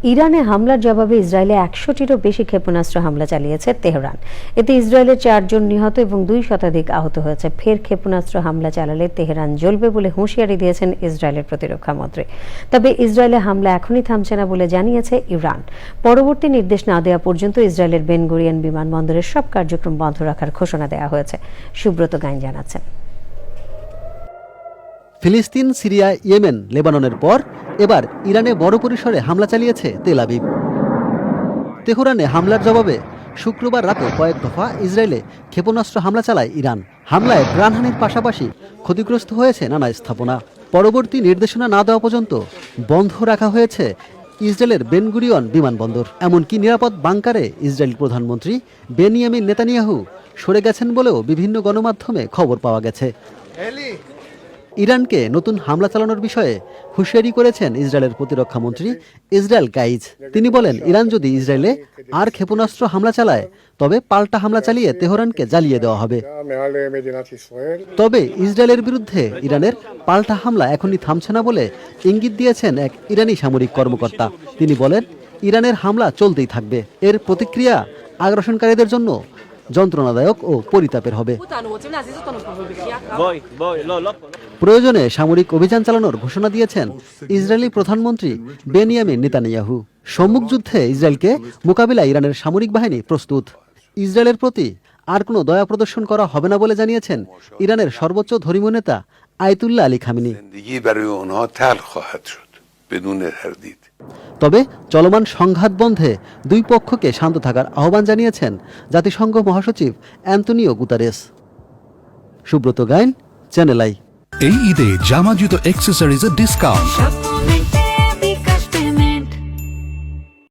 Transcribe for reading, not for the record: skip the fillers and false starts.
ইরানে হামলার জবাবে ইসরায়েলে ১০০টিরও বেশি ক্ষেপণাস্ত্র হামলা চালিয়েছে তেহরান। এতে ইসরায়েলের ৪ জন নিহত এবং ২ শতাধিক আহত হয়েছে। ফের ক্ষেপণাস্ত্র হামলা চালালে তেহরান জ্বলবে বলে হুঁশিয়ারি দিয়েছেন ইসরায়েলের প্রতিরক্ষা মন্ত্রী। তবে ইসরায়েলে হামলা এখনই থামছে না বলে জানিয়েছে ইরান। পরবর্তী নির্দেশ না দেওয়া পর্যন্ত ইসরায়েলের বেন গুরিয়ন বিমানবন্দরের সব কার্যক্রম বন্ধ রাখার ঘোষণা দেওয়া হয়েছে। সুব্রত গাইন জানাচ্ছেন। ফিলিস্তিন, সিরিয়া, ইয়েমেন, লেবাননের পর এবার ইরানে বড় পরিসরে হামলা চালিয়েছে তেল আবিব। তেহরানে হামলার জবাবে শুক্রবার রাতে কয়েক দফা ইসরায়েলে ক্ষেপণাস্ত্র হামলা চালায় ইরান। হামলায় প্রাণহানির পাশাপাশি ক্ষতিগ্রস্ত হয়েছে নানা স্থাপনা। পরবর্তী নির্দেশনা না দেওয়া পর্যন্ত বন্ধ রাখা হয়েছে ইসরায়েলের বেন গুরিয়ন বিমানবন্দর। এমনকি নিরাপদ বাংকারে ইসরায়েল প্রধানমন্ত্রী বেনিয়ামিন নেতানিয়াহু সরে গেছেন বলেও বিভিন্ন গণমাধ্যমে খবর পাওয়া গেছে। ইরানকে নতুন হামলা চালানোর বিষয়ে হুঁশিয়ারি করেছেন ইসরায়েলের প্রতিরক্ষা মন্ত্রী ইসরায়েল কাইজ। তিনি বলেন, ইরান যদি ইসরায়েলে আর ক্ষেপণাস্ত্র হামলা চালায় তবে পাল্টা হামলা চালিয়ে তেহরানকে জ্বালিয়ে দেওয়া হবে। তবে ইসরায়েলের বিরুদ্ধে ইরানের পাল্টা হামলা এখনই থামছে না বলে ইঙ্গিত দিয়েছেন এক ইরানি সামরিক কর্মকর্তা। তিনি বলেন, ইরানের হামলা চলতেই থাকবে। এর প্রতিক্রিয়া আগ্রাসনকারীদের জন্য যন্ত্রণাদায়ক ও পরিতাপের হবে। প্রয়োজনে সামরিক অভিযান চালানোর ঘোষণা দিয়েছেন ইসরায়েলি প্রধানমন্ত্রী বেনিয়ামিন নেতানিয়াহু। সম্মুখ যুদ্ধে ইসরায়েলকে মোকাবিলায় ইরানের সামরিক বাহিনী প্রস্তুত। ইসরায়েলের প্রতি আর কোনো দয়া প্রদর্শন করা হবে না বলে জানিয়েছেন ইরানের সর্বোচ্চ ধর্মীয় নেতা আয়াতুল্লাহ আলী খামেনি। তবে চলমান সংঘাত বন্ধে দুই পক্ষকে শান্ত থাকার আহ্বান জানিয়েছেন জাতিসংঘ মহাসচিব Antonio Guterres. Subrata Gain, channel I. এই ঈদে জামা জুতো অ্যাক্সেসরিজের ডিসকাউন্ট।